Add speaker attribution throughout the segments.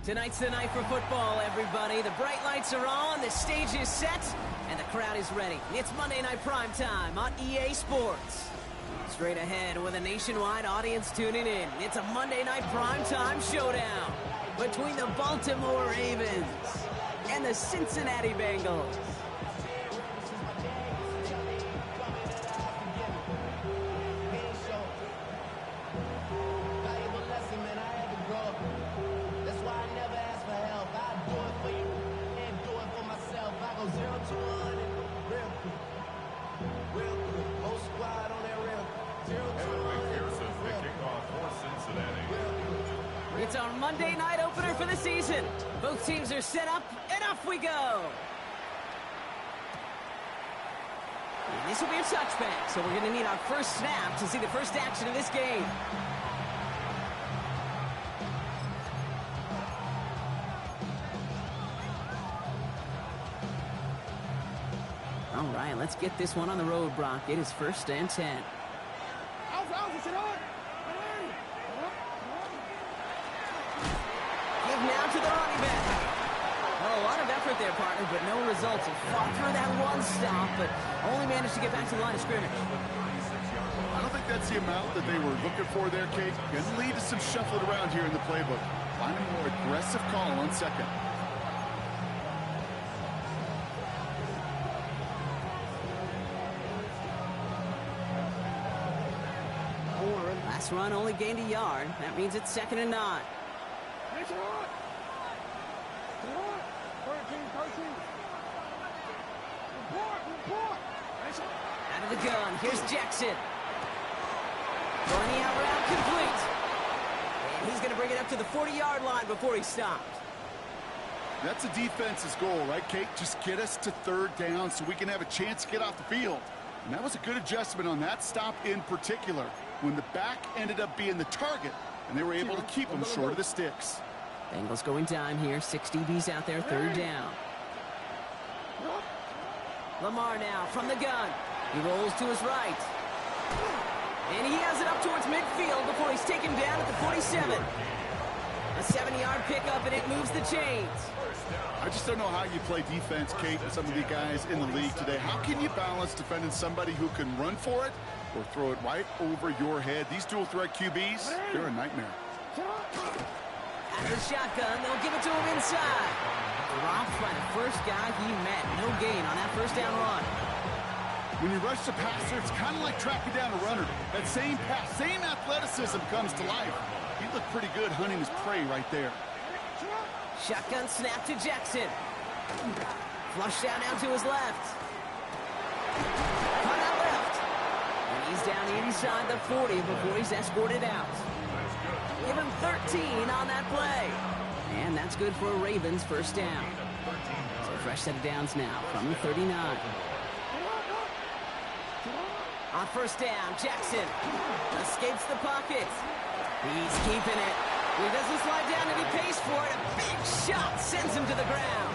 Speaker 1: Tonight's the night for football, everybody. The bright lights are on, the stage is set, and the crowd is ready. It's Monday Night Prime Time on EA Sports. Straight ahead with a nationwide audience tuning in. It's a Monday Night Prime Time showdown between the Baltimore Ravens and the Cincinnati Bengals. It's our Monday night opener for the season. Both teams are set up, and off we go. And this will be a touchback, so we're going to need our first snap to see the first action of this game. All right, let's get this one on the road, Brock. It is 1st and 10. Now to the running back. Well, a lot of effort there, partner, but no results. He fought through that one stop, but only managed to get back to the line of scrimmage.
Speaker 2: I don't think that's the amount that they were looking for there, Kate. Going to lead to some shuffling around here in the playbook. Find a more aggressive call on second.
Speaker 1: Last run only gained a yard. That means it's 2nd and 9. Out of the gun, here's Jackson. Going the out route, complete. And he's going to bring it up to the 40-yard line before he stopped.
Speaker 2: That's the defense's goal, right, Kate? Just get us to 3rd down so we can have a chance to get off the field. And that was a good adjustment on that stop in particular, when the back ended up being the target, and they were able to keep him short of the sticks.
Speaker 1: Bengals going down here. 6 DBs out there, 3rd down. Lamar now from the gun. He rolls to his right. And he has it up towards midfield before he's taken down at the 47. A 7-yard pickup, and it moves the chains.
Speaker 2: I just don't know how you play defense, Kate, with some of the guys in the league today. How can you balance defending somebody who can run for it or throw it right over your head? These dual-threat QBs, they're a nightmare.
Speaker 1: Out of the shotgun, they'll give it to him inside. Dropped by the first guy he met. No gain on that 1st down run.
Speaker 2: When you rush the passer, it's kind of like tracking down a runner. That same pass, same athleticism comes to life. He looked pretty good hunting his prey right there.
Speaker 1: Shotgun snap to Jackson. Flushed out now to his left. Cut out left. And he's down inside the 40 before he's escorted out. Give him 13 on that play. And that's good for a Ravens 1st down. So a fresh set of downs now from the 39. On 1st down, Jackson escapes the pocket. He's keeping it. He doesn't slide down and he pays for it. A big shot sends him to the ground.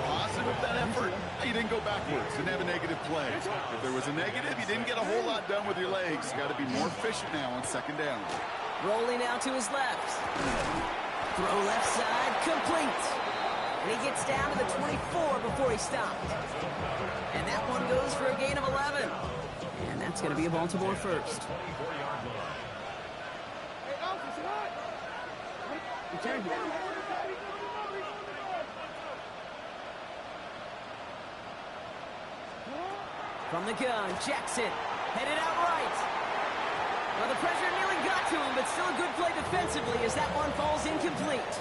Speaker 2: Positive with that effort. You didn't go backwards. Didn't have a negative play. If there was a negative, you didn't get a whole lot done with your legs. You got to be more efficient now on 2nd down.
Speaker 1: Rolling out to his left. Throw left side, complete. And he gets down to the 24 before he stopped. And that one goes for a gain of 11. And that's going to be a Baltimore 1st. From the gun, Jackson headed out right. Well, the pressure nearly got to him, but still a good play defensively as that one falls incomplete.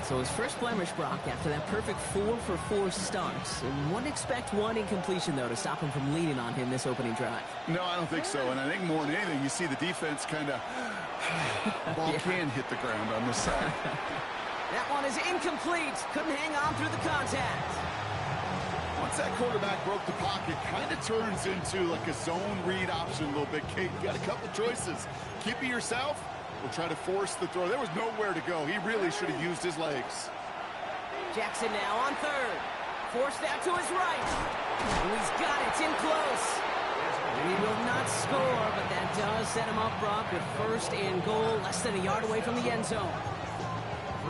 Speaker 1: So his first blemish, Brock, after that perfect 4-for-4 starts. And wouldn't expect one incompletion, though, to stop him from leaning on him this opening drive.
Speaker 2: No, I don't think so. And I think more than anything, you see the defense kind of... ball can hit the ground on this side.
Speaker 1: That one is incomplete. Couldn't hang on through the contact.
Speaker 2: Once that quarterback broke the pocket, kind of turns into like a zone read option a little bit, Kate. You got a couple choices. Keep it yourself or try to force the throw. There was nowhere to go. He really should have used his legs.
Speaker 1: Jackson now on 3rd. Forced out to his right. Oh, he's got it. It's in close. And he will not score, but that does set him up, Brock, with 1st and goal, less than a yard away from the end zone.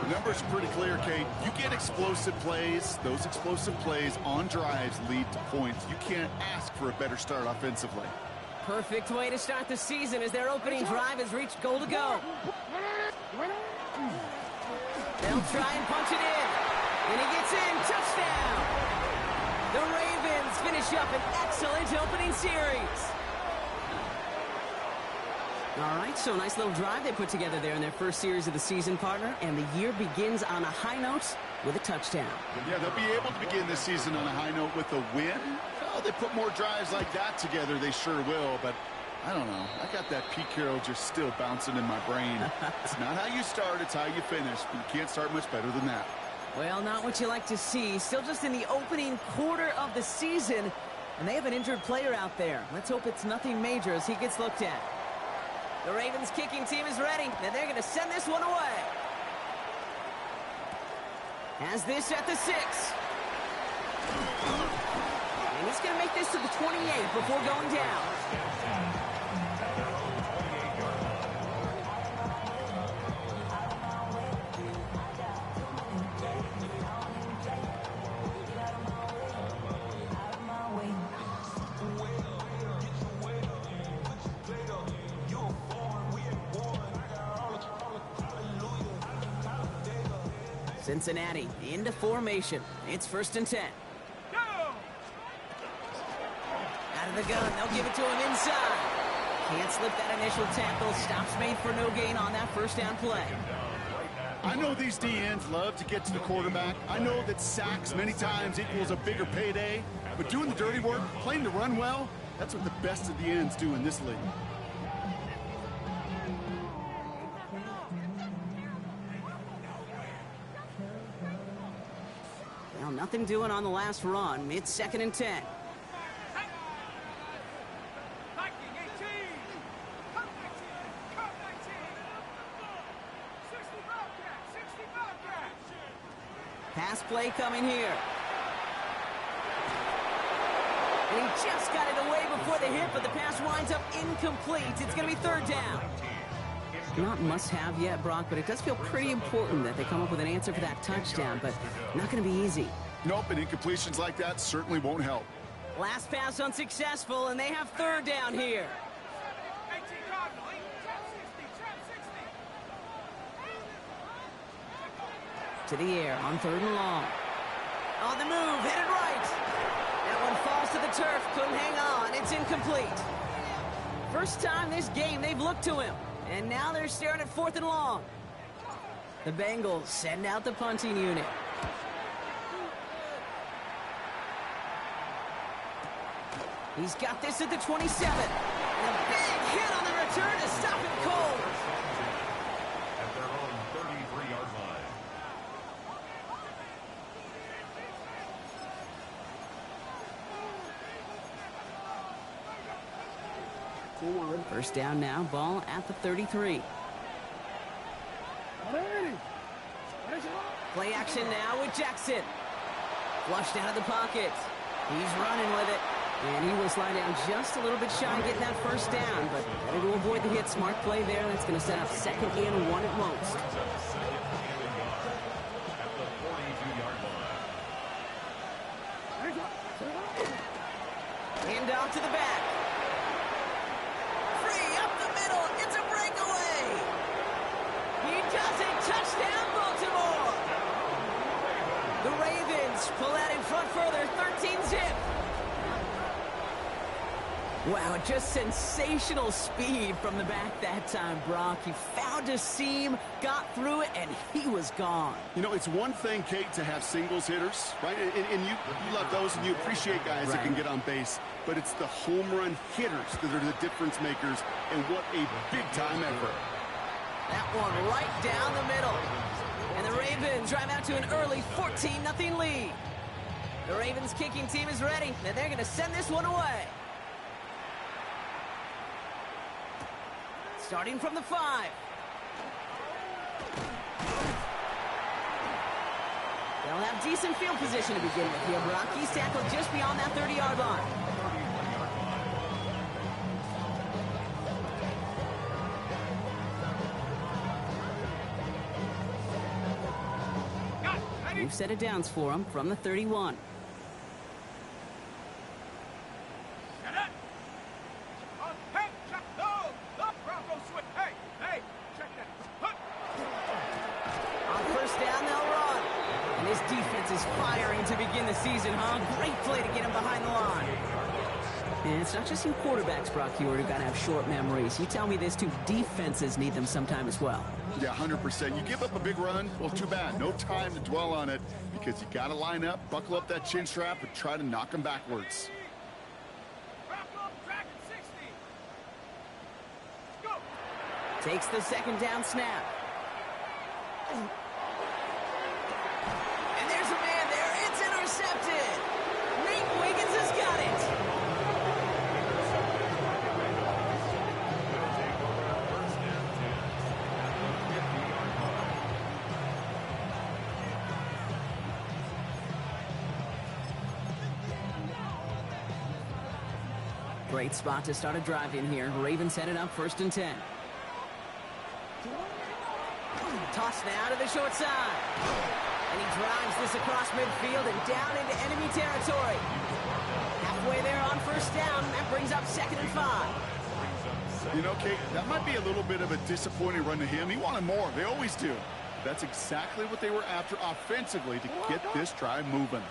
Speaker 2: The numbers are pretty clear, Kate. You get explosive plays. Those explosive plays on drives lead to points. You can't ask for a better start offensively.
Speaker 1: Perfect way to start the season as their opening drive has reached goal to go. They'll try and punch it in. And he gets in. Touchdown! The Ravens finish up an excellent opening series. All right, so a nice little drive they put together there in their first series of the season, partner. And the year begins on a high note with a touchdown.
Speaker 2: Yeah, they'll be able to begin this season on a high note with a win. Oh, they put more drives like that together, they sure will. But I don't know. I got that Pete Carroll just still bouncing in my brain. It's not how you start, it's how you finish. But you can't start much better than that.
Speaker 1: Well, not what you like to see. Still just in the opening quarter of the season. And they have an injured player out there. Let's hope it's nothing major as he gets looked at. The Ravens kicking team is ready, and they're going to send this one away. Has this at the 6. And he's going to make this to the 28 before going down. Cincinnati into formation. It's 1st and 10. Out of the gun, they'll give it to him inside. Can't slip that initial tackle. Stops made for no gain on that first down play.
Speaker 2: I know these DNs love to get to the quarterback. I know that sacks many times equals a bigger payday. But doing the dirty work, playing to run well, that's what the best of the ends do in this league.
Speaker 1: Well, nothing doing on the last run. It's 2nd and 10. Pass play coming here. And he just got it away before the hit, but the pass winds up incomplete. It's going to be 3rd down. Not must-have yet, Brock, but it does feel pretty important that they come up with an answer for that touchdown, but not going to be easy.
Speaker 2: Nope, and incompletions like that certainly won't help.
Speaker 1: Last pass unsuccessful, and they have 3rd down here. To the air on 3rd and long. On the move, headed right. That one falls to the turf, couldn't hang on. It's incomplete. First time this game they've looked to him. And now they're staring at 4th and long. The Bengals send out the punting unit. He's got this at the 27. And a big hit on the return to stop it cold.
Speaker 3: At their own 33-yard line.
Speaker 1: First down now, ball at the 33. Play action now with Jackson. Flushed out of the pocket. He's running with it. And he will slide down just a little bit shy getting that first down, but better to avoid the hit. Smart play there. That's going to set up 2nd and 1 at most. Hand off to the back. Free up the middle. It's a breakaway. He does it. Touchdown, Baltimore. The Ravens pull that in front further. 13-zip. Wow, just sensational speed from the back that time, Brock. He found a seam, got through it, and he was gone.
Speaker 2: You know, it's one thing, Kate, to have singles hitters, right? And you love those, and you appreciate guys that can get on base. But it's the home run hitters that are the difference makers, and what a big-time effort.
Speaker 1: That one right down the middle. And the Ravens drive out to an early 14-0 lead. The Ravens kicking team is ready, and they're going to send this one away. Starting from the 5. They'll have decent field position to begin with here. Brock, he's tackled just beyond that 30-yard line. set of downs for him from the 31. On first down, they'll run. And his defense is firing to begin the season, huh? Great play to get him behind the line. And it's not just you quarterbacks, Brock Huard, who got to have short memories. You tell me this, too. Defenses need them sometime as well.
Speaker 2: Yeah, 100%. You give up a big run, well, too bad. No time to dwell on it because you got to line up, buckle up that chin strap, and try to knock them backwards.
Speaker 1: Takes the second down snap. And there's a man there. It's intercepted. Nate Wiggins has got it. Great spot to start a drive in here. Ravens headed up 1st and 10. Toss now to the short side. And he drives this across midfield and down into enemy territory. Halfway there on first down. That brings up 2nd and 5.
Speaker 2: You know, Kate, that might be a little bit of a disappointing run to him. He wanted more. They always do. That's exactly what they were after offensively to get this drive moving.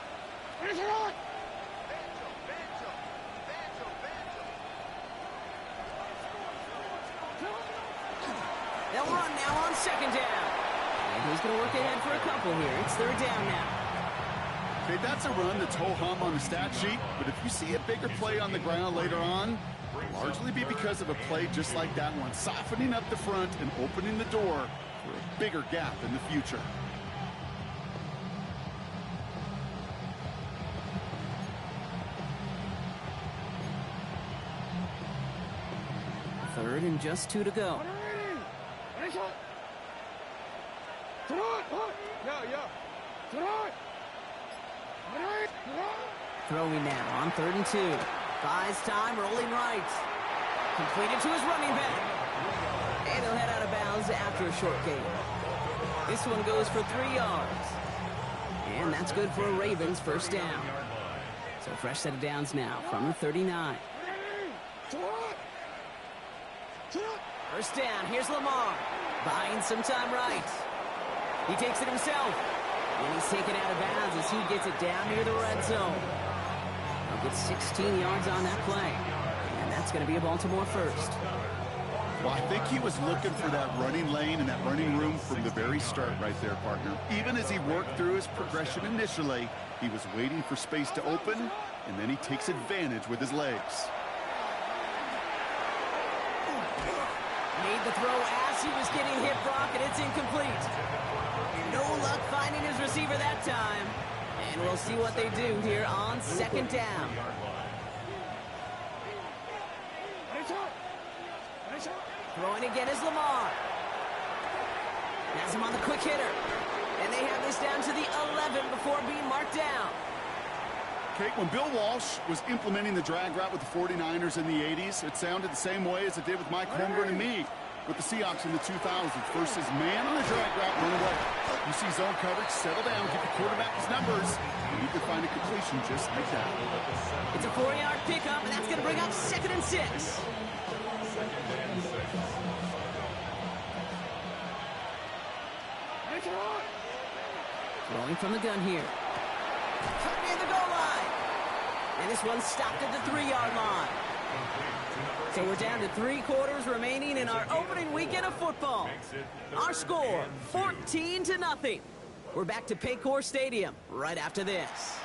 Speaker 1: They'll run now on 2nd down. And he's going to work ahead for a couple here. It's 3rd down now.
Speaker 2: Okay, that's a run that's ho-hum on the stat sheet, but if you see a bigger play on the ground later on, it'll largely be because of a play just like that one, softening up the front and opening the door for a bigger gap in the future.
Speaker 1: Third and just 2 to go. Throwing now on 3rd and 2. Buys time, rolling right. Completed to his running back. And he'll head out of bounds after a short gain. This one goes for 3 yards. And that's good for a Ravens 1st down. So a fresh set of downs now from the 39. 1st down, here's Lamar. Buying some time right. He takes it himself. And he's taken out of bounds as he gets it down near the red zone. He'll get 16 yards on that play. And that's going to be a Baltimore 1st.
Speaker 2: Well, I think he was looking for that running lane and that running room from the very start right there, partner. Even as he worked through his progression initially, he was waiting for space to open, and then he takes advantage with his legs.
Speaker 1: Made the throw as he was getting hit, Brock, and it's incomplete. No luck finding his receiver that time. And we'll see what they do here on 2nd down. Throwing again is Lamar. Has him on the quick hitter. And they have this down to the 11 before being marked down.
Speaker 2: Kate, when Bill Walsh was implementing the drag route with the 49ers in the 80s, it sounded the same way as it did with Mike Holmgren and me with the Seahawks in the 2000s. Versus man on the drag route, run away. You see zone coverage, settle down, get the quarterback his numbers, and you can find a completion just like that.
Speaker 1: It's a 4-yard pickup, and that's going to bring up 2nd and 6. Throwing from the gun here. Cut near the goal line. And this one stopped at the 3-yard line. So we're down to 3 quarters remaining in our opening weekend of football. Our score, 14-0. We're back to Paycor Stadium right after this.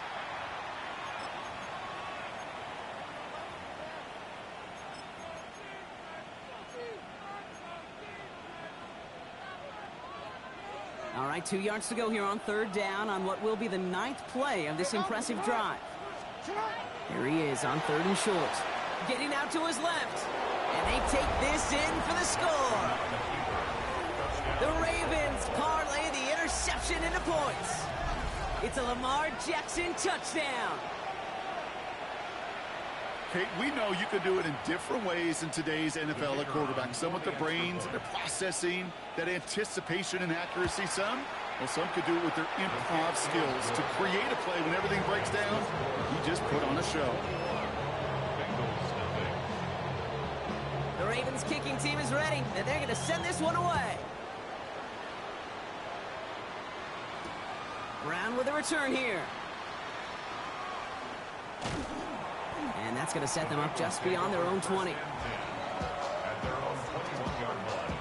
Speaker 1: All right, 2 yards to go here on 3rd down on what will be the 9th play of this impressive drive. Here he is on 3rd and short. Getting out to his left. And they take this in for the score. The Ravens parlay the interception into points. It's a Lamar Jackson touchdown.
Speaker 2: Kate, we know you can do it in different ways in today's NFL at quarterback. Some with the brains, their processing, that anticipation and accuracy. Some Well, some could do it with their improv skills to create a play when everything breaks down. He just put on a show.
Speaker 1: The Ravens kicking team is ready, and they're going to send this one away. Brown with a return here. And that's going to set them up just beyond their own 20.
Speaker 3: At their own 21-yard line.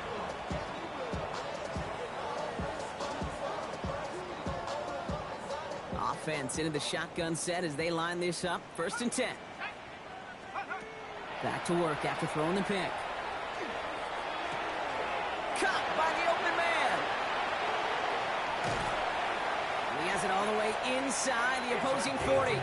Speaker 1: Offense into the shotgun set as they line this up. 1st and 10. Back to work after throwing the pick. Caught by the open man. And he has it all the way inside the opposing 40.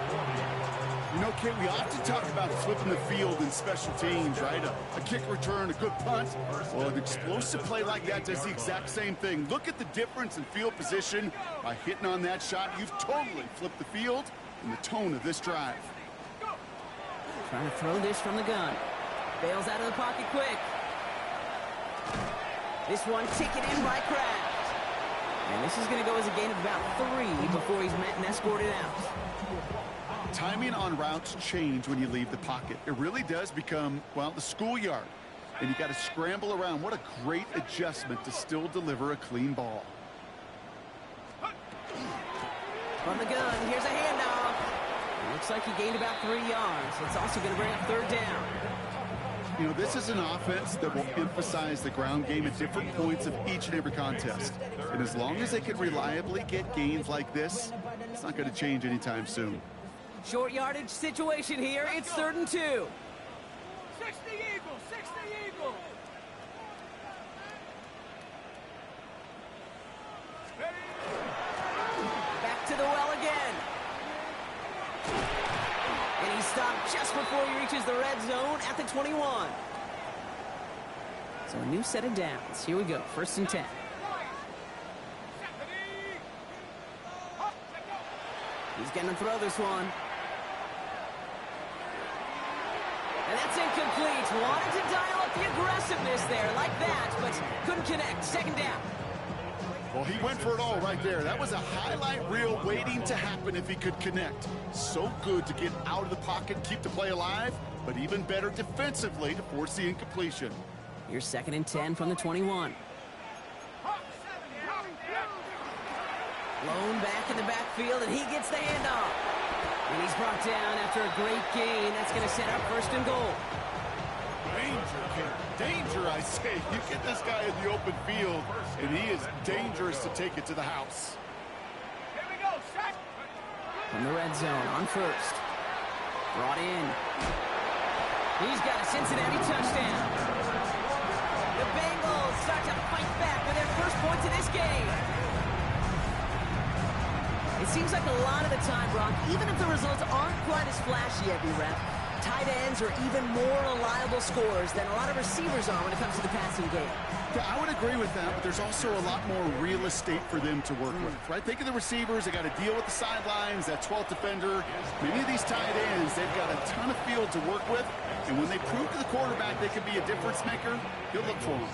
Speaker 2: You know, Kate, we often talk about flipping the field in special teams, right? A kick return, a good punt. Well, an explosive play like that does the exact same thing. Look at the difference in field position. By hitting on that shot, you've totally flipped the field and the tone of this drive.
Speaker 1: Trying to throw this from the gun. Bails out of the pocket quick. This one taken in by Kraft. And this is going to go as a gain of about 3 before he's met and escorted out.
Speaker 2: Timing on routes change when you leave the pocket. It really does become, well, the schoolyard. And you got to scramble around. What a great adjustment to still deliver a clean ball.
Speaker 1: From the gun, here's a handoff. It looks like he gained about 3 yards. It's also going to bring up 3rd down.
Speaker 2: You know, this is an offense that will emphasize the ground game at different points of each and every contest. And as long as they can reliably get gains like this, it's not going to change anytime soon.
Speaker 1: Short yardage situation here. It's 3rd and 2.
Speaker 4: 60 Eagles, 60 Eagles.
Speaker 1: Back to the well again. And he stopped just before he reaches the red zone at the 21. So a new set of downs. Here we go. 1st and 10. He's going to throw this one. And that's incomplete. Wanted to dial up the aggressiveness there like that, but couldn't connect. 2nd down.
Speaker 2: Well, he went for it all right there. That was a highlight reel waiting to happen if he could connect. So good to get out of the pocket, keep the play alive, but even better defensively to force the incompletion.
Speaker 1: Here's 2nd and 10 from the 21. Blown back in the backfield, and he gets the handoff. And he's brought down after a great gain. That's going to set up 1st and goal.
Speaker 2: Danger, King. Danger, I say. You get this guy in the open field, and he is dangerous to take it to the house.
Speaker 4: Here we go, set.
Speaker 1: From the red zone on 1st. Brought in. He's got a Cincinnati touchdown. The Bengals start to fight back with their first points of this game. It seems like a lot of the time, Brock, even if the results aren't quite as flashy every rep, tight ends are even more reliable scorers than a lot of receivers are when it comes to the passing game.
Speaker 2: Yeah, I would agree with that, but there's also a lot more real estate for them to work with, right? Think of the receivers. They got to deal with the sidelines, that 12th defender. Many of these tight ends, they've got a ton of field to work with, and when they prove to the quarterback they can be a difference maker, he'll look for them.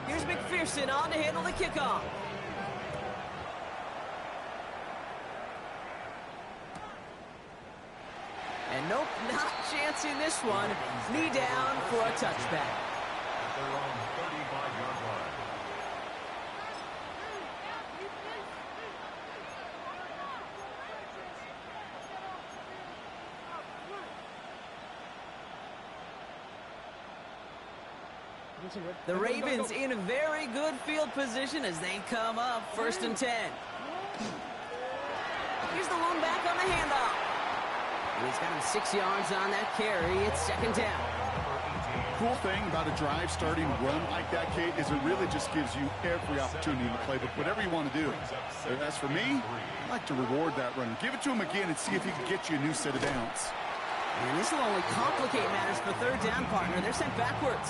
Speaker 1: Here's McPherson on to handle the kickoff. And nope, not chancing this one. Knee down for a touchback.
Speaker 3: At their own 35-yard line.
Speaker 1: The Ravens in a very good field position as they come up 1st and 10. Here's the lone back on the handoff. And he's got him 6 yards on that carry. It's 2nd down.
Speaker 2: Cool thing about a drive starting run like that, Kate, is it really just gives you every opportunity to play whatever you want to do. As for me, I like to reward that run. Give it to him again and see if he can get you a new set of downs.
Speaker 1: And this will only complicate matters for 3rd down, partner. They're sent backwards.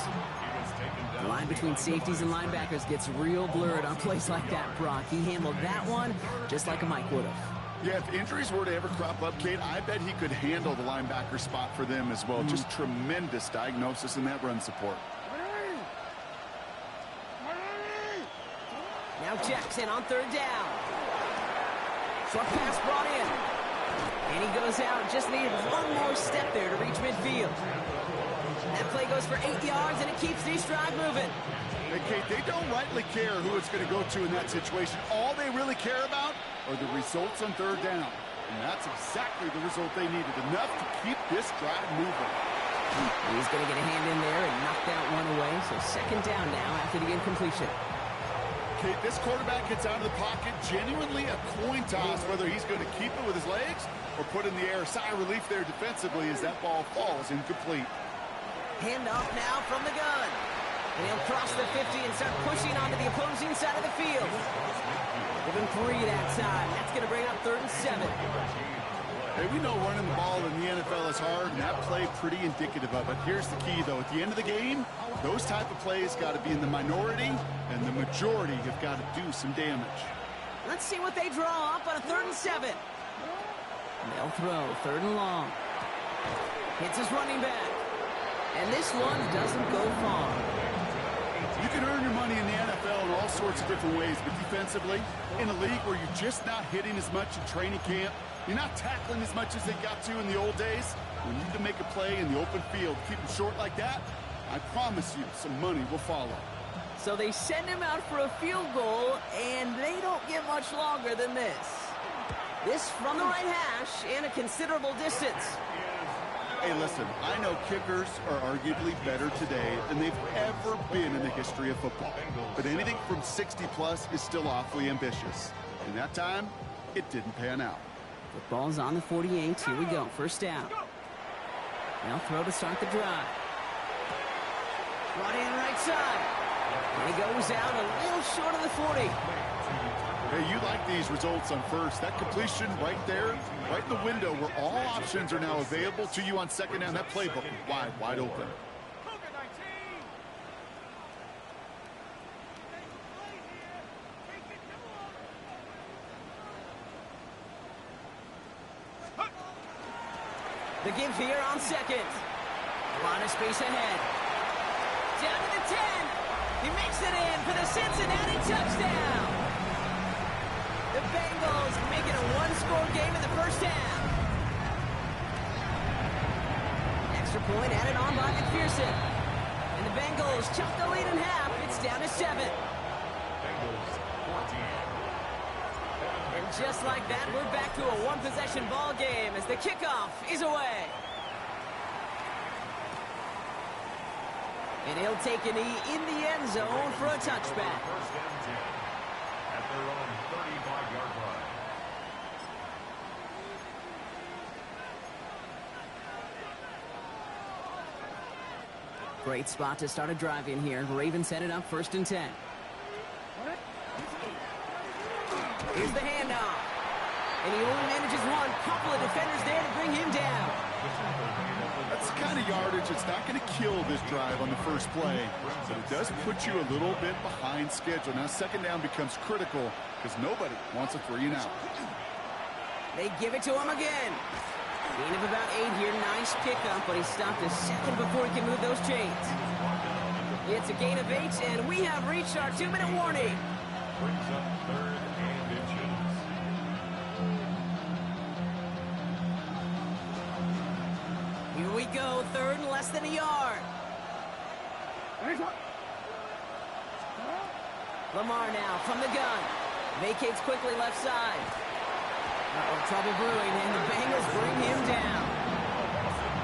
Speaker 1: The line between safeties and linebackers gets real blurred on plays like that, Brock. He handled that one just like a Mike would have.
Speaker 2: Yeah, if injuries were to ever crop up, Kate, I bet he could handle the linebacker spot for them as well. Just tremendous diagnosis in that run support.
Speaker 1: Now Jackson on third down. Short pass brought in. And he goes out. Just needed one more step there to reach midfield. That play goes for 8 yards, and it keeps the drive moving.
Speaker 2: Hey, Kate, they don't rightly care who it's going to go to in that situation. All they really care about are the results on third down. And that's exactly the result they needed. Enough to keep this drive moving.
Speaker 1: He's going to get a hand in there and knock that one away. So second down now after the incompletion.
Speaker 2: Kate, this quarterback gets out of the pocket. Genuinely a coin toss whether he's going to keep it with his legs or put in the air. Sigh of relief there defensively as that ball falls incomplete.
Speaker 1: Hand off now from the gun. And he'll cross the 50 and start pushing onto the opposing side of the field. Give him 3 that time. That's going to bring up 3rd and 7.
Speaker 2: Hey, we know running the ball in the NFL is hard, and that play pretty indicative of it. Here's the key, though. At the end of the game, those type of plays got to be in the minority, and the majority have got to do some damage.
Speaker 1: Let's see what they draw up on a 3rd and 7. They'll throw 3rd and long. Hits his running back. And this one doesn't go far.
Speaker 2: You can earn your money in the NFL in all sorts of different ways, but defensively, in a league where you're just not hitting as much in training camp, you're not tackling as much as they got to in the old days, when you can make a play in the open field, keep them short like that, I promise you some money will follow.
Speaker 1: So they send him out for a field goal, and they don't get much longer than this. This from the right hash and a considerable distance.
Speaker 2: Hey, listen, I know kickers are arguably better today than they've ever been in the history of football. But anything from 60-plus is still awfully ambitious. And that time, it didn't pan out.
Speaker 1: The ball's on the 48. Here we go. First down. They'll throw to start the drive. Brought in right side. And he goes out a little short of the 40.
Speaker 2: Hey, you like these results on first. That completion right there, right in the window where all options are now available to you on second down. That playbook wide open.
Speaker 1: The give here on second. A lot of space ahead. Down to the 10. He makes it in for the Cincinnati touchdown. The Bengals make it a one-score game in the first half. Extra point added on by McPherson. And the Bengals chop the lead in half. It's down to 7.
Speaker 3: Bengals 14.
Speaker 1: And just like that, we're back to a one-possession ball game as the kickoff is away. And he'll take a knee in the end zone for a touchback.
Speaker 3: First and 10 at their own 35-yard line.
Speaker 1: Great spot to start a drive in here. Ravens set it up 1st and 10. Here's the handoff. And he only manages one. Couple of defenders there to bring him down.
Speaker 2: That's the kind of yardage that's not going to kill this drive on the first play, but it does put you a little bit behind schedule. Now second down becomes critical because nobody wants a 3 and out.
Speaker 1: They give it to him again. Gain of about 8 here. Nice pickup, but he stopped a second before he can move those chains. It's a gain of 8, and we have reached our 2-minute warning.
Speaker 3: Brings up 3rd and inches.
Speaker 1: Here we go, 3rd and less than a yard. Lamar now from the gun. Vacates quickly left side. Trouble brewing, and the Bengals bring him down.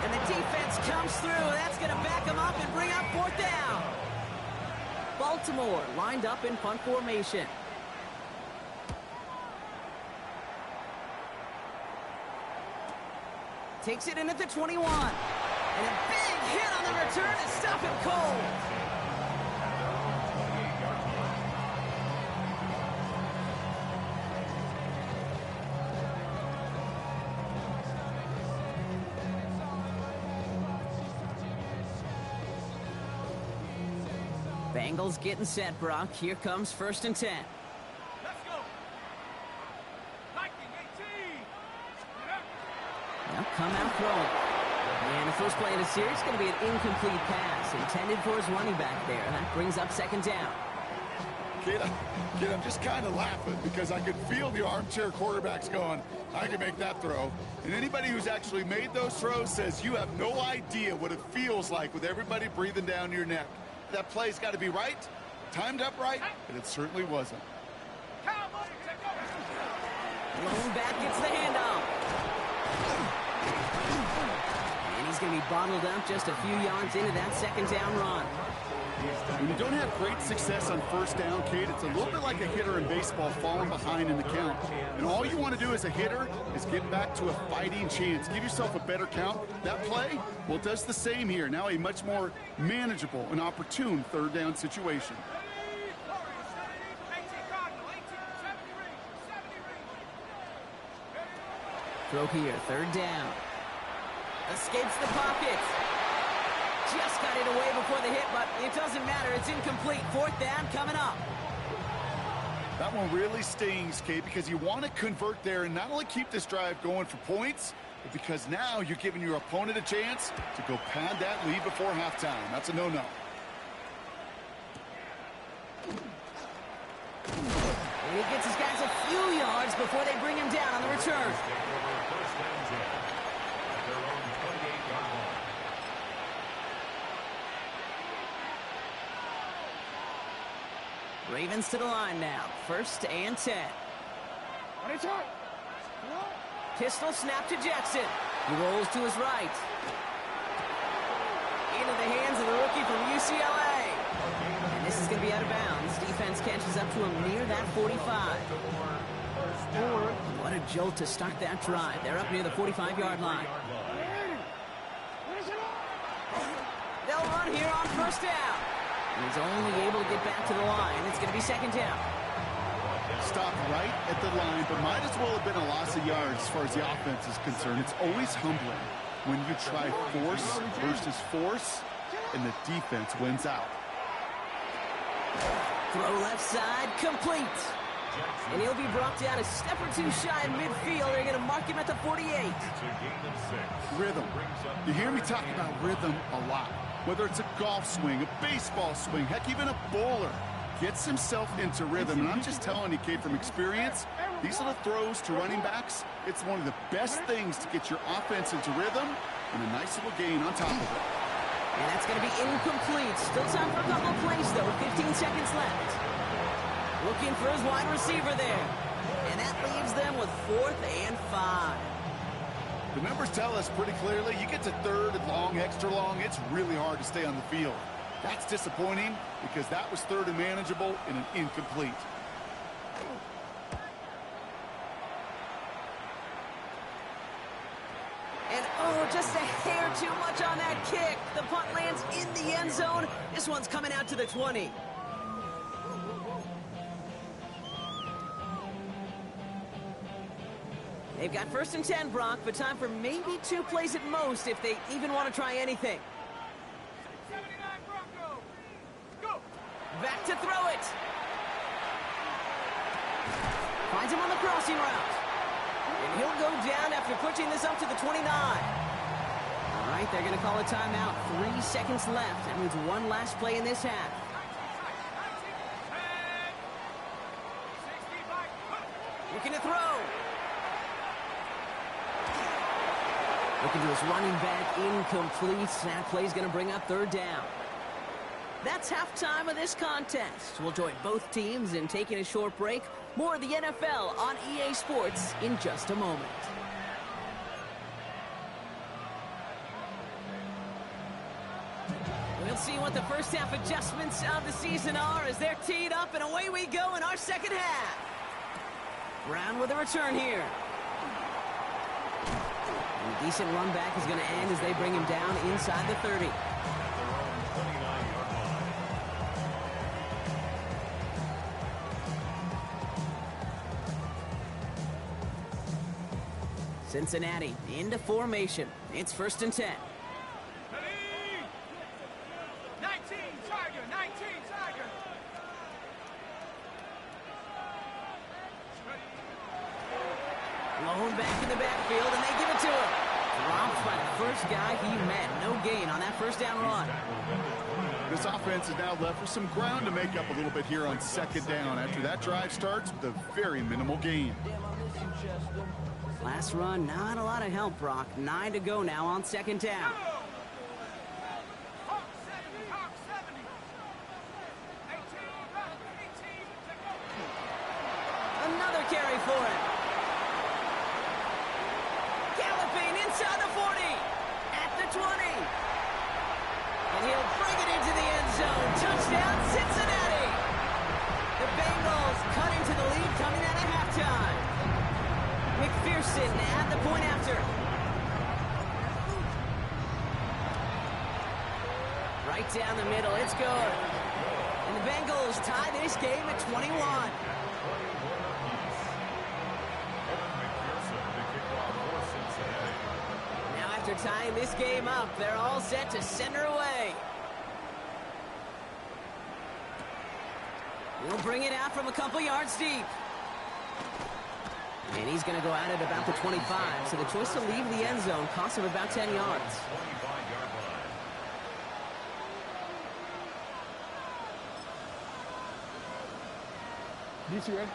Speaker 1: And the defense comes through. That's going to back him up and bring up 4th down. Baltimore lined up in punt formation. Takes it in at the 21. And a big hit on the return to stop him cold. Bengals getting set, Brock. Here comes 1st and 10.
Speaker 4: Let's go. 1918.
Speaker 1: Now come out throwing. And the first play of the series is going to be an incomplete pass intended for his running back there. That brings up 2nd down.
Speaker 2: Kid, I'm just kind of laughing because I could feel the armchair quarterbacks going, I can make that throw. And anybody who's actually made those throws says you have no idea what it feels like with everybody breathing down your neck. That play's got to be right, timed up right, and it certainly wasn't.
Speaker 1: Lone back gets the handoff. And he's going to be bottled up just a few yards into that second down run.
Speaker 2: When you don't have great success on first down, Kate, it's a little bit like a hitter in baseball falling behind in the count. And all you want to do as a hitter is get back to a fighting chance. Give yourself a better count. That play, well, it does the same here. Now a much more manageable and opportune third down situation.
Speaker 1: Throw here, third down. Escapes the pocket. Just got it away before the hit, but it doesn't matter. It's incomplete. Fourth down coming up.
Speaker 2: That one really stings, Kate, because you want to convert there and not only keep this drive going for points, but because now you're giving your opponent a chance to go pad that lead before halftime. That's a no-no.
Speaker 1: And he gets his guys a few yards before they bring him down on the return. Ravens to the line now. 1st and 10. Pistol snap to Jackson. He rolls to his right. Into the hands of the rookie from UCLA. And this is going to be out of bounds. Defense catches up to him near that 45. What a jolt to start that drive. They're up near the 45-yard line. They'll run here on first down. And he's only able to get back to the line. It's going to be second down.
Speaker 2: Stopped right at the line, but might as well have been a loss of yards as far as the offense is concerned. It's always humbling when you try force versus force, and the defense wins out.
Speaker 1: Throw left side, complete. And he'll be brought down a step or two shy in midfield. They're going to mark him at the 48.
Speaker 2: Rhythm. You hear me talk about rhythm a lot. Whether it's a golf swing, a baseball swing, heck, even a bowler gets himself into rhythm. And I'm just telling you, Kate, from experience, these little throws to running backs, it's one of the best things to get your offense into rhythm and a nice little gain on top of it.
Speaker 1: And that's going to be incomplete. Still time for a couple of plays, though. 15 seconds left. Looking for his wide receiver there. And that leaves them with 4th and 5.
Speaker 2: The numbers tell us pretty clearly, you get to third and long, extra long, it's really hard to stay on the field. That's disappointing because that was third and manageable and an incomplete.
Speaker 1: And oh, just a hair too much on that kick. The punt lands in the end zone. This one's coming out to the 20. They've got 1st and 10, Brock, but time for maybe 2 plays at most if they even want to try anything.
Speaker 4: 79 Bronco. Go.
Speaker 1: Back to throw it. Finds him on the crossing route. And he'll go down after pushing this up to the 29. All right, they're going to call a timeout. 3 seconds left. That means one last play in this half. Looking to throw. Looking to his running back, incomplete. That play's going to bring up 3rd down. That's halftime of this contest. We'll join both teams in taking a short break. More of the NFL on EA Sports in just a moment. We'll see what the first half adjustments of the season are as they're teed up, and away we go in our second half. Brown with a return here. And a decent run back is going to end as they bring him down inside the 30. Cincinnati into formation. It's 1st and 10.
Speaker 4: 19 Tiger, 19 Tiger.
Speaker 1: Lone back in the backfield, and they give it to him. Dropped by the first guy he met. No gain on that first down run.
Speaker 2: This offense is now left with some ground to make up a little bit here on second down after that drive starts with a very minimal gain.
Speaker 1: Last run, not a lot of help, Brock. 9 to go now on second down.
Speaker 4: Hawk 70, Hawk 70. 18, 18 to go.
Speaker 1: Another carry for him. Galloping inside the 40. At the 20. And he'll bring it into the end zone. Touchdown, Cincinnati. The Bengals cut into the lead coming out of halftime. McPherson at the point after. Right down the middle, it's good. And the Bengals tie this game at 21. Now after tying this game up, they're all set to center away. We'll bring it out from a couple yards deep. And he's going to go at it about the 25, so the choice to leave the end zone costs him about 10 yards.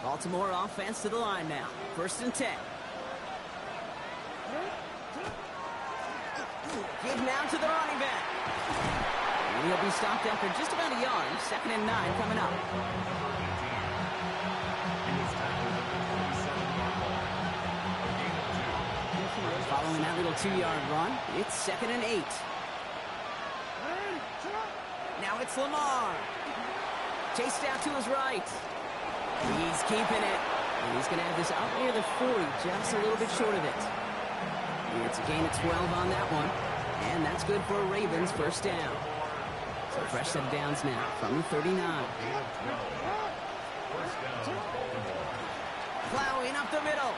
Speaker 1: Baltimore offense to the line now. 1st and 10. Give now to the running back. And he'll be stopped after just about a yard. 2nd and 9 coming up. Following that little 2-yard run, it's 2nd and 8. Now it's Lamar. Chased out to his right. He's keeping it. And he's going to have this out near the 40, just a little bit short of it. It's a gain of 12 on that one. And that's good for a Ravens 1st down. So fresh set of downs now from the 39. Plowing up the middle.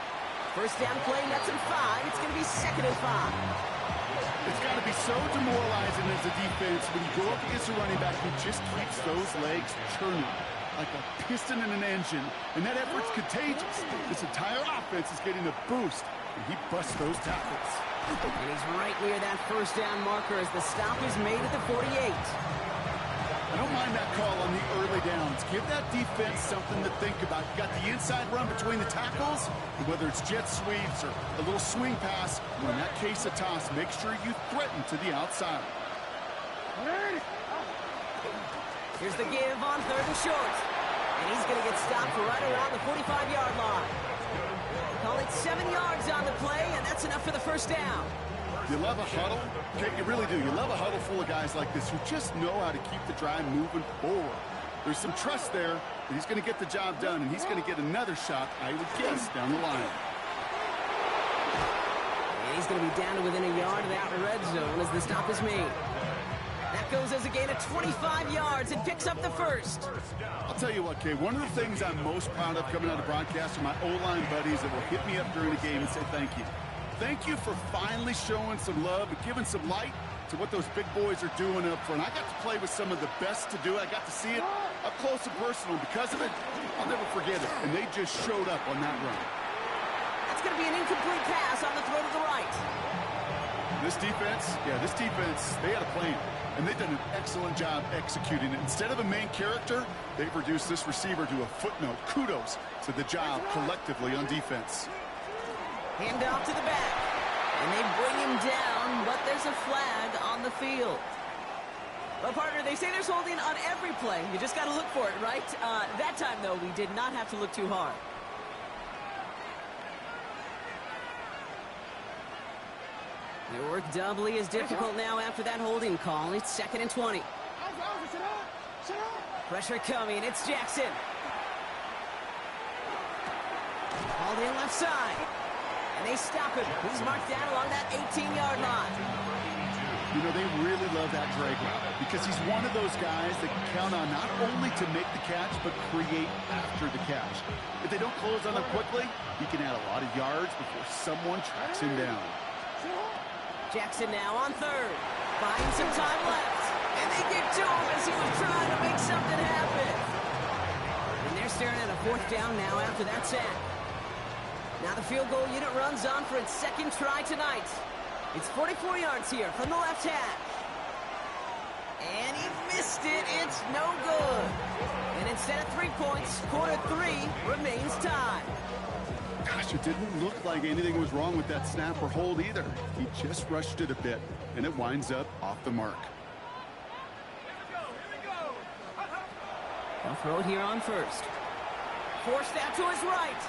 Speaker 1: 1st down play, nets him 5. It's going to be 2nd and 5.
Speaker 2: It's got to be so demoralizing as a defense when you go up against a running back who just keeps those legs churning like a piston in an engine, and that effort's contagious. This entire offense is getting a boost, and he busts those tackles.
Speaker 1: And he's right near that 1st down marker as the stop is made at the 48.
Speaker 2: I don't mind that call on the early downs. Give that defense something to think about. You got the inside run between the tackles, and whether it's jet sweeps or a little swing pass, or in that case a toss, make sure you threaten to the outside.
Speaker 1: Here's the give on 3rd and short. And he's going to get stopped right around the 45-yard line. Call it 7 yards on the play, and that's enough for the 1st down.
Speaker 2: You love a huddle? Okay, you really do. You love a huddle full of guys like this who just know how to keep the drive moving forward. There's some trust there that he's going to get the job done, and he's going to get another shot, I would guess, down the line.
Speaker 1: And he's going to be down to within a yard of that red zone as the stop is made. That goes as a gain of 25 yards and picks up the 1st.
Speaker 2: I'll tell you what, Kay, one of the things I'm most proud of coming out of broadcast are my O-line buddies that will hit me up during the game and say thank you. Thank you for finally showing some love and giving some light to what those big boys are doing up front. I got to play with some of the best to do it. I got to see it up close and personal. Because of it, I'll never forget it. And they just showed up on that run.
Speaker 1: That's going to be an incomplete pass on the throw to the right.
Speaker 2: This defense, they had a plan. And they've done an excellent job executing it. Instead of a main character, they've reduced this receiver to a footnote. Kudos to the job collectively on defense.
Speaker 1: Hand off to the back. And they bring him down, but there's a flag on the field. Well, partner, they say there's holding on every play. You just got to look for it, right? That time, though, we did not have to look too hard. Their work doubly is difficult now after that holding call. It's 2nd and 20. Pressure coming. It's Jackson. Called in left side. And they stop him. He's marked down along that 18-yard line.
Speaker 2: You know, they really love that drag route because he's one of those guys that can count on not only to make the catch, but create after the catch. If they don't close on him quickly, he can add a lot of yards before someone tracks him down.
Speaker 1: Jackson now on 3rd. Buying some time left. And they get to him as he was trying to make something happen. And they're staring at a 4th down now after that sack. Now the field goal unit runs on for its 2nd try tonight. It's 44 yards here from the left hash. And he missed it. It's no good. And instead of 3 points, quarter 3 remains tied.
Speaker 2: Gosh, it didn't look like anything was wrong with that snap or hold either. He just rushed it a bit, and it winds up off the mark.
Speaker 1: He'll throw it here on first. Forced out to his right.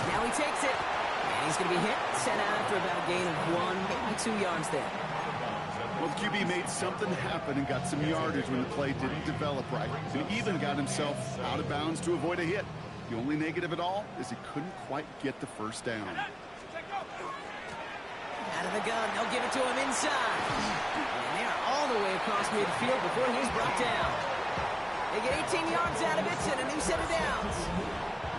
Speaker 1: Now he takes it. And he's going to be hit, sent out after about a gain of 1, maybe 2 yards there.
Speaker 2: Well, the QB made something happen and got some yardage when the play didn't develop right. And even got himself out of bounds to avoid a hit. The only negative at all is he couldn't quite get the first down.
Speaker 1: Out of the gun, they'll give it to him inside. And they're all the way across midfield before he's brought down. They get 18 yards out of it and a new set of downs.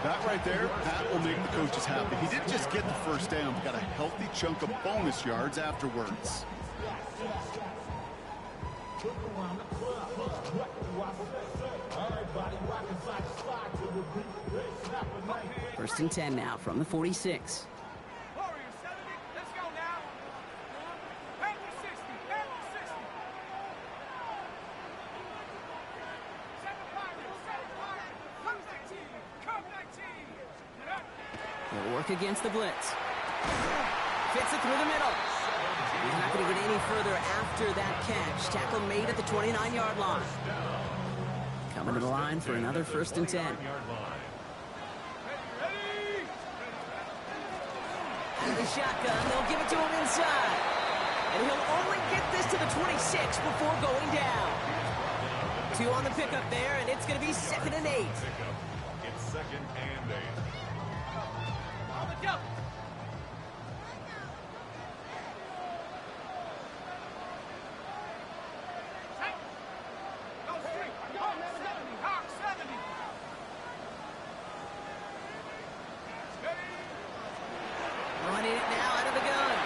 Speaker 2: That right there, that will make the coaches happy. He didn't just get the first down, but got a healthy chunk of bonus yards afterwards.
Speaker 1: First and 10 now from the 46.
Speaker 4: Warriors 70. Let's go now. Back to 60. Back to 60. 7 Pirates. 7 Pirates. Come 19. Come 19. Get up.
Speaker 1: They'll work against the blitz. Fits it through the middle. He's not going to get any further after that catch. Tackle made at the 29-yard line. Coming to the line for another first and 10. Out of the shotgun, they'll give it to him inside. And he'll only get this to the 26 before going down. 2 on the pickup there, and it's going to be 2nd and 8.
Speaker 3: It's 2nd and 8.
Speaker 4: On the jump. Go straight. Hawk 70. Hawk 70.
Speaker 1: Running it now out of the gun.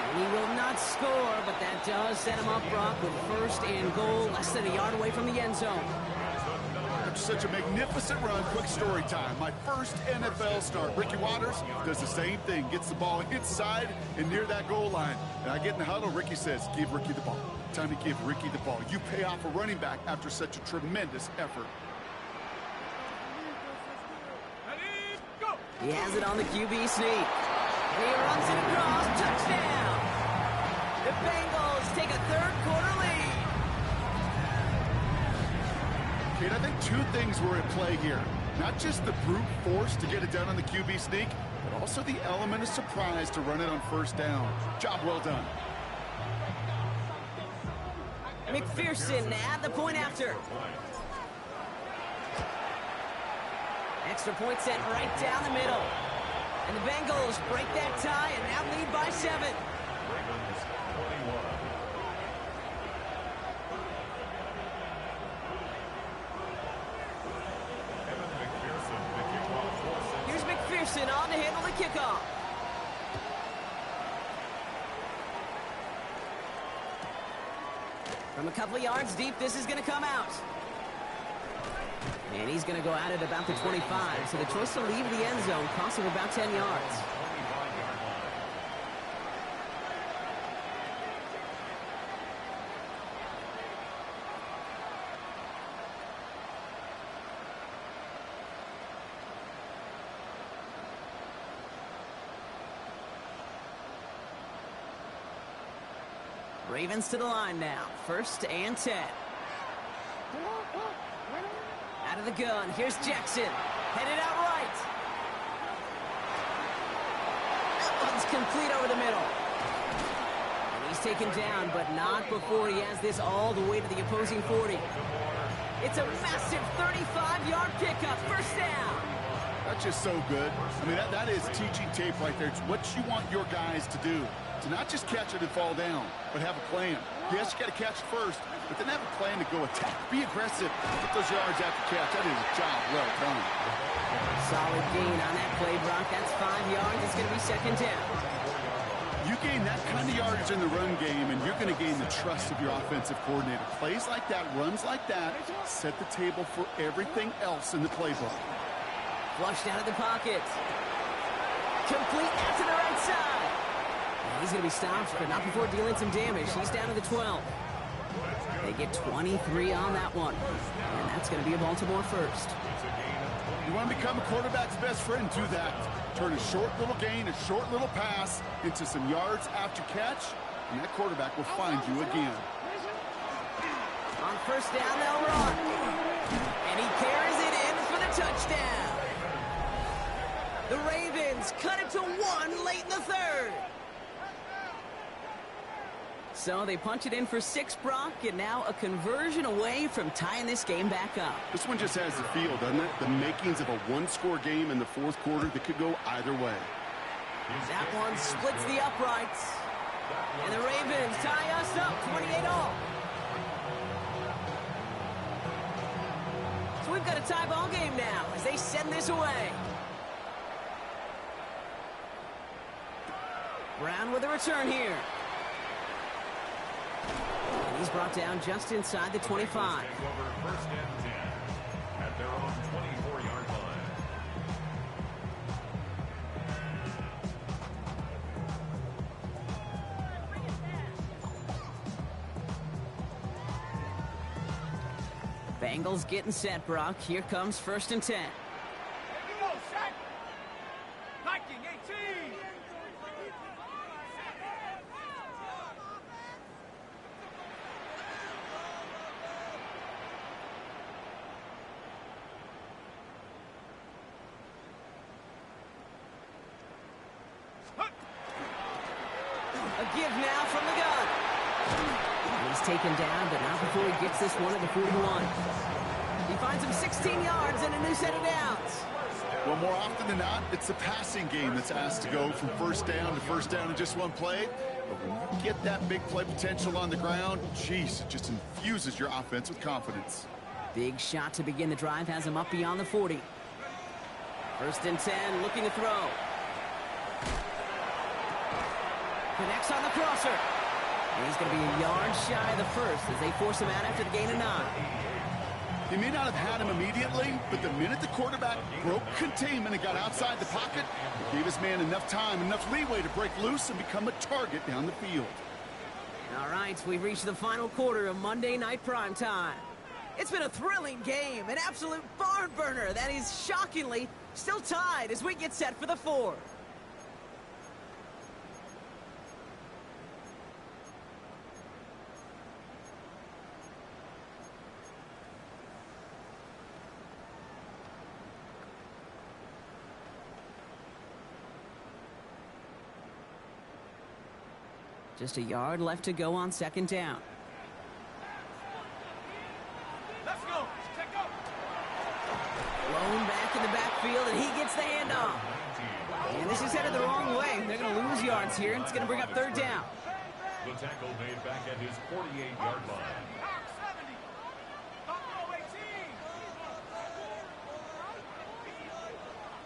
Speaker 1: And he will not score, but that does set him up, Brock, with first and goal, less than a yard away from the end zone.
Speaker 2: Such a magnificent run. Quick story time. My first NFL start. Ricky Watters does the same thing. Gets the ball inside and near that goal line. And I get in the huddle. Ricky says, give Ricky the ball. Time to give Ricky the ball. You pay off a running back after such a tremendous effort.
Speaker 4: Ready, go.
Speaker 1: He has it on the QB sneak. And he runs it across. Touchdown! The Bengals take a third-quarter lead.
Speaker 2: Kate, I think 2 things were at play here. Not just the brute force to get it done on the QB sneak, but also the element of surprise to run it on first down. Job well done.
Speaker 1: McPherson at the point after. Extra point set right down the middle. And the Bengals break that tie and now lead by 7.
Speaker 3: Ravens 21. Evan McPherson, the kickoff force.
Speaker 1: Here's McPherson on to handle the kickoff. From a couple of yards deep, this is going to come out. And he's going to go at it about the 25. So the choice to leave the end zone costs him about 10 yards. Ravens to the line now. First and 10. Out of the gun. Here's Jackson. Headed out right. That one's complete over the middle. And he's taken down, but not before he has this all the way to the opposing 40. It's a massive 35-yard pickup. First down.
Speaker 2: That's just so good. I mean, that is teaching tape right there. It's what you want your guys to do. To not just catch it and fall down, but have a plan. Yes, you got to catch first, but then have a plan to go attack. Be aggressive. Get those yards after catch. That is a job well done.
Speaker 1: Solid gain on that play, Brock. That's 5 yards. It's going to be second down.
Speaker 2: You gain that kind of yardage in the run game, and you're going to gain the trust of your offensive coordinator. Plays like that, runs like that, set the table for everything else in the playbook.
Speaker 1: Flushed out of the pocket. Complete out to the right side. He's going to be stopped, but not before dealing some damage. He's down to the 12. They get 23 on that one. And that's going to be a Baltimore first.
Speaker 2: You want to become a quarterback's best friend, do that. Turn a short little gain, a short little pass into some yards after catch, and that quarterback will find you again.
Speaker 1: On first down, they'll run. And he carries it in for the touchdown. The Ravens cut it to 1 late in the third. So they punch it in for 6, Brock, and now a conversion away from tying this game back up.
Speaker 2: This one just has the feel, doesn't it? The makings of a one-score game in the fourth quarter that could go either way.
Speaker 1: That one splits the uprights. And the Ravens tie us up 28-all. So we've got a tie ball game now as they send this away. Brown with a return here. And he's brought down just inside the 25.
Speaker 3: First and 10 at their own 24-yard line.
Speaker 1: Bengals getting set, Brock. Here comes first and 10.
Speaker 4: Here you go, Shaq. Viking 18.
Speaker 1: A give now from the gun. He's taken down, but not before he gets this one at the 41. He finds him 16 yards and a new set of downs.
Speaker 2: Well, more often than not, it's the passing game that's asked to go from first down to first down in just one play. But when you get that big play potential on the ground, geez, it just infuses your offense with confidence.
Speaker 1: Big shot to begin the drive has him up beyond the 40. First and 10, looking to throw. Connects on the crosser. And he's going to be a yard shy of the first as they force him out after the gain of 9.
Speaker 2: He may not have had him immediately, but the minute the quarterback broke containment and got outside the pocket, it gave his man enough time, enough leeway to break loose and become a target down the field.
Speaker 1: All right, we've reached the final quarter of Monday Night Primetime. It's been a thrilling game, an absolute barn burner that is shockingly still tied as we get set for the 4th. Just a yard left to go on second down.
Speaker 4: Let's go. Check go.
Speaker 1: Blown back in the backfield, and he gets the handoff. And this is headed the wrong way. They're going to lose yards here, and it's going to bring up third down.
Speaker 3: The tackle made back at his 48-yard line.
Speaker 4: Power 70. Buffalo 18.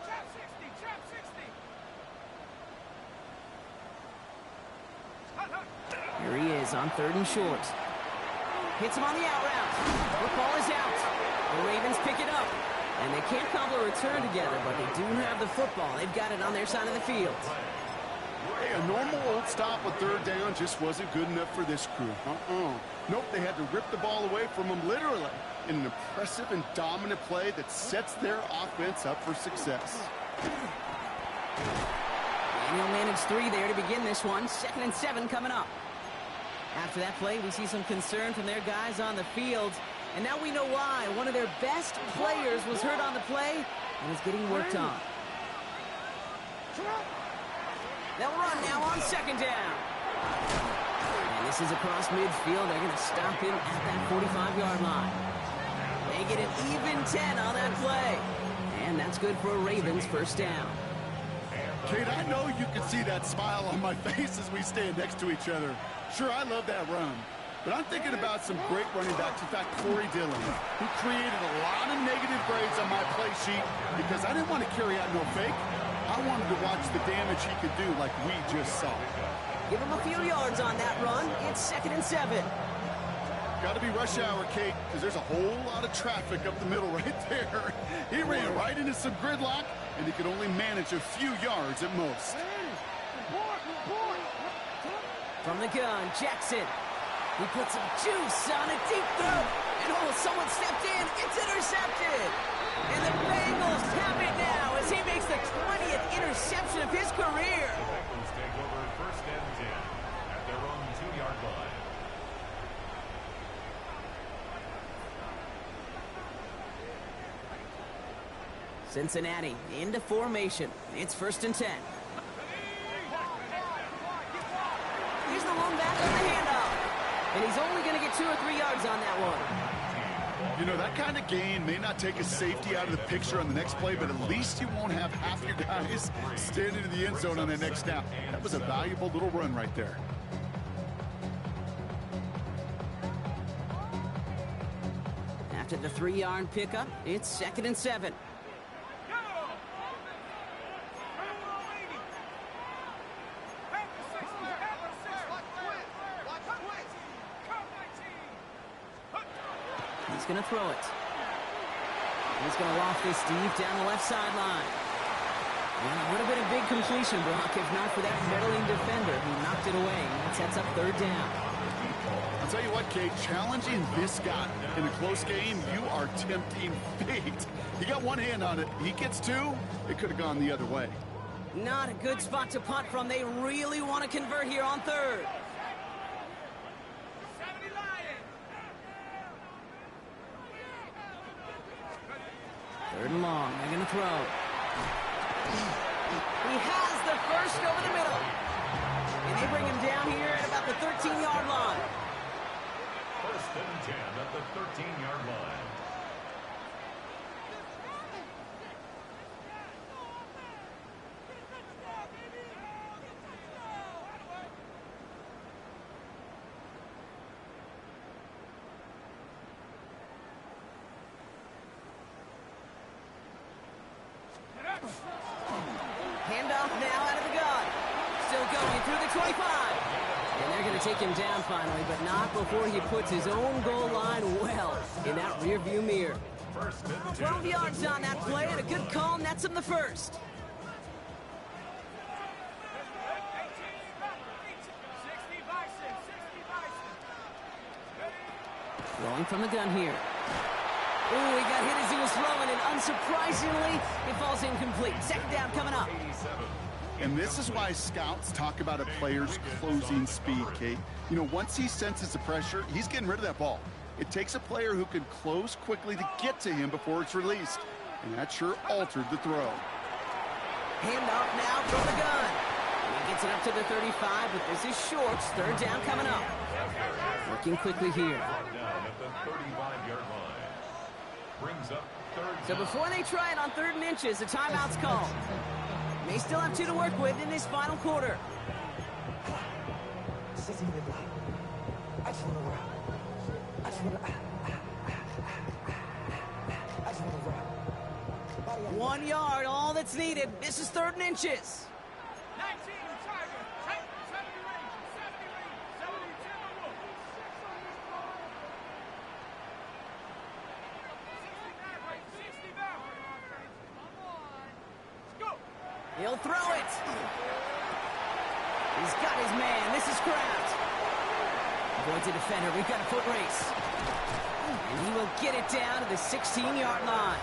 Speaker 4: Trap 60. Trap 60. Hut, hut.
Speaker 1: Here he is on third and short. Hits him on the out route. Football is out. The Ravens pick it up. And they can't cobble a return together, but they do have the football. They've got it on their side of the field.
Speaker 2: Hey, a normal old stop with third down just wasn't good enough for this crew. Nope, they had to rip the ball away from him literally in an impressive and dominant play that sets their offense up for success.
Speaker 1: Daniel managed 3 there to begin this one. 2nd and 7 coming up. After that play, we see some concern from their guys on the field. And now we know why. One of their best players was hurt on the play and is getting worked on. They'll run now on second down. And this is across midfield. They're going to stop him at that 45-yard line. They get an even 10 on that play. And that's good for a Ravens first down.
Speaker 2: Kate, I know you can see that smile on my face as we stand next to each other. Sure, I love that run. But I'm thinking about some great running backs. In fact, Corey Dillon, who created a lot of negative grades on my play sheet because I didn't want to carry out no fake. I wanted to watch the damage he could do like we just saw.
Speaker 1: Give him a few yards on that run. It's 2nd and 7.
Speaker 2: Got to be rush hour, Kate, because there's a whole lot of traffic up the middle right there. He ran right into some gridlock, and he could only manage a few yards at most.
Speaker 4: Hey, report, report.
Speaker 1: From the gun, Jackson. He puts some juice on a deep throw. And oh, someone stepped in. It's intercepted. And the Bengals have it now as he makes the 20th interception of his career.
Speaker 3: Bengals take over first and 10 at their own 2-yard line.
Speaker 1: Cincinnati into formation. It's first and 10. Here's the lone back on the handoff. And he's only going to get 2 or 3 yards on that one.
Speaker 2: You know, that kind of gain may not take a safety out of the picture on the next play, but at least you won't have half your guys standing in the end zone on that next snap. That was a valuable little run right there.
Speaker 1: After the 3-yard pickup, it's second and 7. He's going to throw it. He's going to loft this deep down the left sideline. Well, it would have been a big completion, Brock, if not for that meddling defender who knocked it away. That sets up third down.
Speaker 2: I'll tell you what, Kate, challenging this guy in a close game, you are tempting fate. He got one hand on it. He gets 2. It could have gone the other way.
Speaker 1: Not a good spot to punt from. They really want to convert here on third. Third and long. They're going to throw. He has the first over the middle. And they bring him down here at about the 13-yard line.
Speaker 3: First and 10 at the 13-yard line.
Speaker 1: Handoff now out of the gun. Still going through the 25. And they're going to take him down finally, but not before he puts his own goal line well in that rearview mirror. 12 yards on that play, and a good call nets him the first. Throwing from the gun here. Ooh, he got hit as he was throwing, and unsurprisingly, it falls incomplete. Second down coming up.
Speaker 2: And this is why scouts talk about a player's closing speed, Kate. You know, once he senses the pressure, he's getting rid of that ball. It takes a player who can close quickly to get to him before it's released. And that sure altered the throw.
Speaker 1: Handoff now from the gun. And he gets it up to the 35, but this is short. Third down coming up. Working quickly here.
Speaker 3: Down at the 35-yard line. Brings up third
Speaker 1: So before they try it on 3rd and inches, a timeout's called. They still have 2 to work with in this final quarter.
Speaker 5: I just want to rap. I just want to
Speaker 1: 1 yard, all that's needed. This is 3rd and inches.
Speaker 4: 19 Tiger, 70 range, 70 Timberwolf. 60 back. Let's go.
Speaker 1: He'll throw it. He's got his man. This is Kraft. Avoids a defender. We've got a foot race. And he will get it down to the 16-yard line.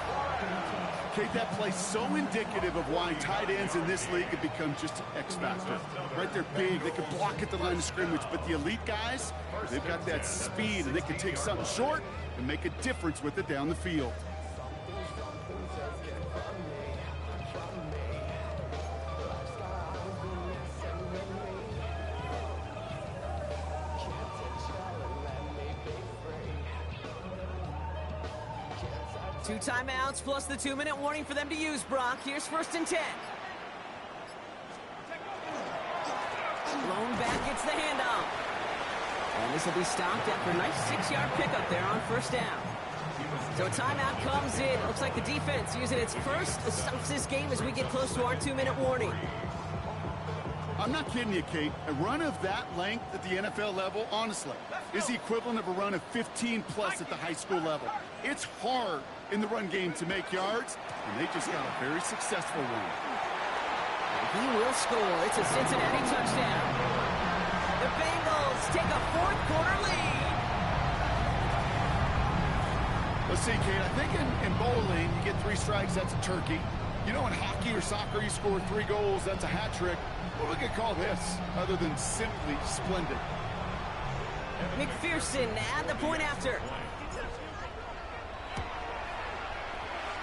Speaker 2: Kate, that play's so indicative of why tight ends in this league have become just an X factor. Right, they're big, they can block at the line of scrimmage, but the elite guys, they've got that speed, and they can take something short and make a difference with it down the field.
Speaker 1: Two timeouts plus the 2-minute warning for them to use, Brock. Here's 1st and 10. Blown back gets the handoff. And this will be stopped after a nice 6-yard pickup there on 1st down. So a timeout comes in. Looks like the defense using its first stops this game as we get close to our 2-minute warning.
Speaker 2: I'm not kidding you, Kate. A run of that length at the NFL level, honestly, is the equivalent of a run of 15-plus at the high school level. It's hard in the run game to make yards, and they just got a very successful one.
Speaker 1: He will score. It's a Cincinnati touchdown. The The Bengals take a fourth-quarter lead.
Speaker 2: Let's see, Kate, I think in bowling, you get 3 strikes, that's a turkey. You know, in hockey or soccer, you score 3 goals, that's a hat trick. What do we could call this, other than simply splendid?
Speaker 1: McPherson at the point after.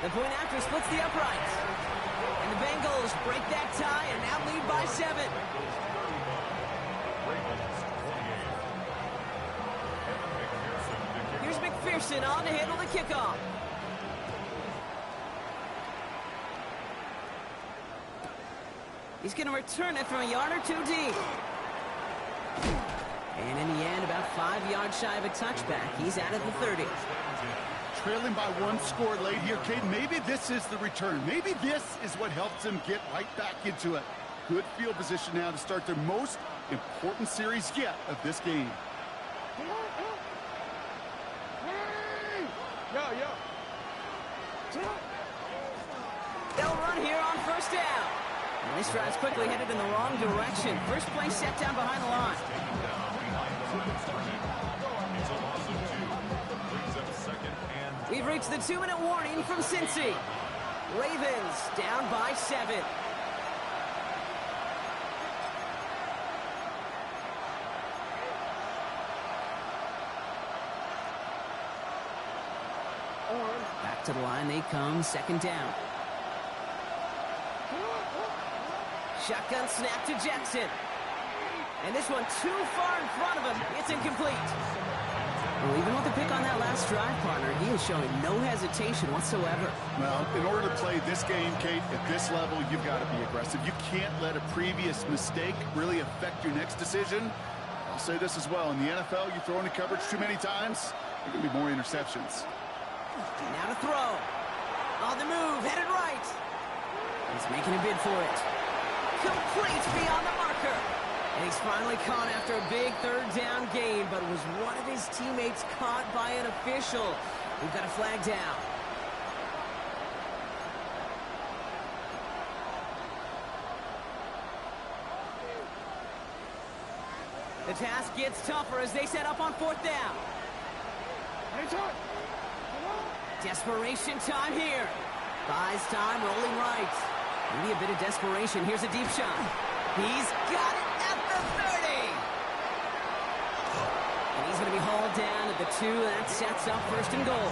Speaker 1: The point after splits the uprights. And the Bengals break that tie and now lead by 7. Here's McPherson on to handle the kickoff. He's going to return it from a yard or 2 deep. And in the end, about 5 yards shy of a touchback. He's out of the 30.
Speaker 2: Trailing by 1 score late here, Kate. Maybe this is the return. Maybe this is what helps them get right back into it. Good field position now to start their most important series yet of this game.
Speaker 1: They'll run here on first down. And this drive's quickly headed in the wrong direction. First play set down behind the line. We've reached the 2-minute warning from Cincy. Ravens down by 7. Back to the line they come, second down. Shotgun snap to Jackson. And this one too far in front of him. It's incomplete. Well, even with the pick on that last drive, partner, he is showing no hesitation whatsoever.
Speaker 2: Well, in order to play this game, Kate, at this level, you've got to be aggressive. You can't let a previous mistake really affect your next decision. I'll say this as well. In the NFL, you throw into coverage too many times, there are going to be more interceptions.
Speaker 1: Now to throw. On the move, headed right. He's making a bid for it. Complete beyond the marker. And he's finally caught after a big third down gain, but was one of his teammates caught by an official. We've got a flag down. The task gets tougher as they set up on fourth down. Desperation time here. Buys time, rolling right. Maybe a bit of desperation. Here's a deep shot. He's got it at the 30. And he's going to be hauled down at the 2. That sets up first and goal.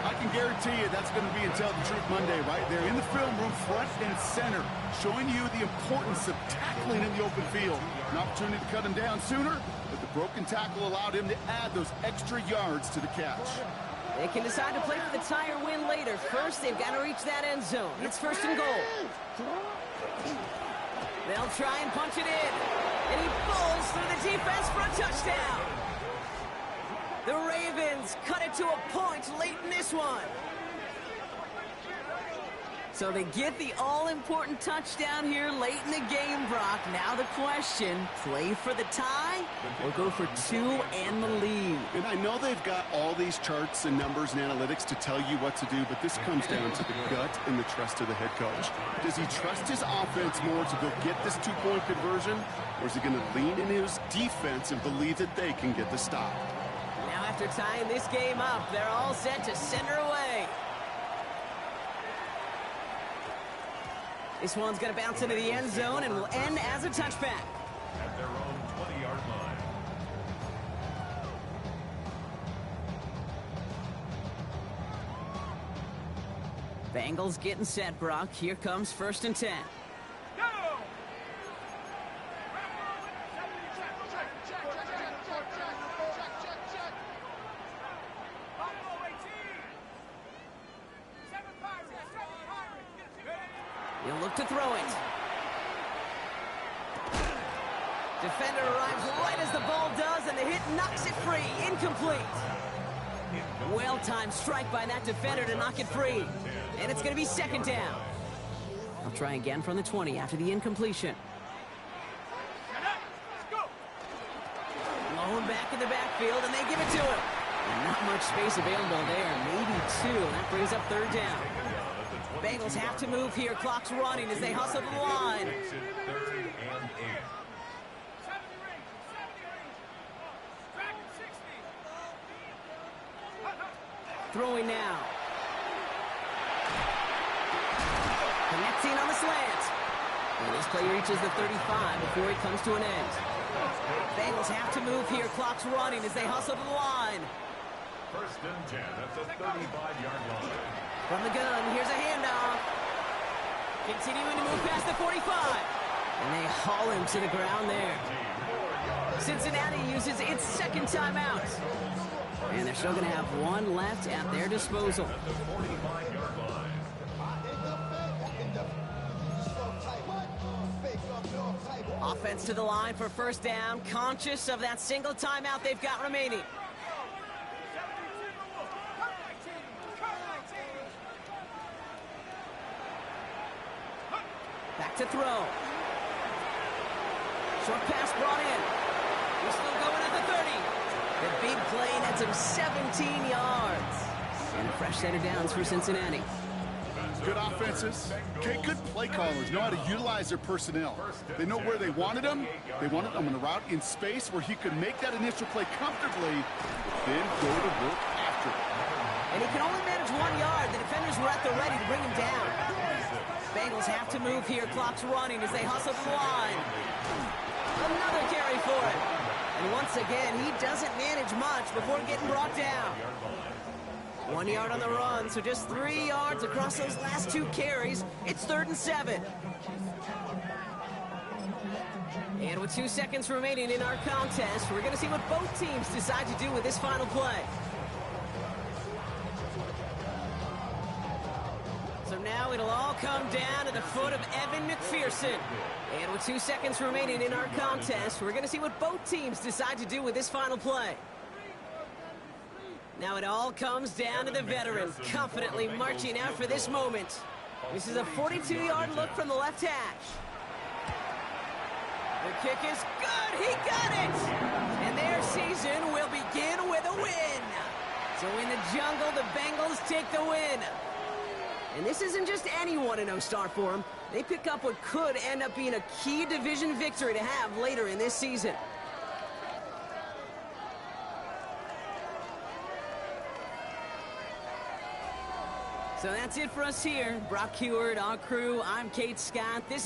Speaker 2: I can guarantee you that's going to be in Tell the Truth Monday right there in the film room, front and center, showing you the importance of tackling in the open field. An opportunity to cut him down sooner, but the broken tackle allowed him to add those extra yards to the catch.
Speaker 1: They can decide to play for the tie or win later. First, they've got to reach that end zone. It's first and goal. They'll try and punch it in. And he falls through the defense for a touchdown. The Ravens cut it to a point late in this one. So they get the all-important touchdown here late in the game, Brock. Now the question, play for the tie or go for 2 and the lead?
Speaker 2: And I know they've got all these charts and numbers and analytics to tell you what to do, but this comes down to the gut and the trust of the head coach. Does he trust his offense more to go get this 2-point conversion, or is he going to lean into his defense and believe that they can get the stop?
Speaker 1: Now after tying this game up, they're all set to send her away. This one's going to bounce into the end zone and will end as a touchback.
Speaker 3: At their own 20-yard line.
Speaker 1: Bengals getting set, Brock. Here comes first and 10.
Speaker 4: Go!
Speaker 1: He'll look to throw it. Defender arrives right as the ball does, and the hit knocks it free. Incomplete. Well-timed strike by that defender to knock it free. And it's going to be second down. I'll try again from the 20 after the incompletion. Blown back in the backfield, and they give it to him. And not much space available there. Maybe 2. That brings up third down. Bengals have to move here. Clock's running as they hustle to the line. throwing now. Connecting on the slant. And this play reaches the 35 before it comes to an end. Bengals have to move here. Clock's running as they hustle to the line.
Speaker 3: First and 10 at the 35-yard line.
Speaker 1: From the gun, here's a handoff. Continuing to move past the 45. And they haul him to the ground there. Cincinnati uses its second timeout. And they're still going to have one left at their disposal.
Speaker 3: At the 45-yard line.
Speaker 1: Offense to the line for first down, conscious of that single timeout they've got remaining. Back to throw. Short pass brought in. He's still going at the 30. The big play nets him 17 yards. And a fresh set of downs for Cincinnati.
Speaker 2: Good offenses. Okay, good play callers know how to utilize their personnel. They know where they wanted them. They wanted them on a route in space where he could make that initial play comfortably, then go to work after it.
Speaker 1: And he can only manage 1 yard. The defenders were at the ready to bring him down. Bengals have to move here. Clock's running as they hustle to the line. Another carry for him. And once again, he doesn't manage much before getting brought down. 1 yard on the run, so just 3 yards across those last 2 carries. It's 3rd and 7. And with 2 seconds remaining in our contest, we're going to see what both teams decide to do with this final play. So now it'll all come down to the foot of Evan McPherson. And with 2 seconds remaining in our contest, we're going to see what both teams decide to do with this final play. Now it all comes down to the veteran, confidently marching out for this moment. This is a 42-yard look from the left hash. The kick is good. He got it. And their season will begin with a win. So in the jungle, the Bengals take the win. And this isn't just any 1-0 start for them. They pick up what could end up being a key division victory to have later in this season. So that's it for us here. Brock Huard, our crew. I'm Kate Scott. This is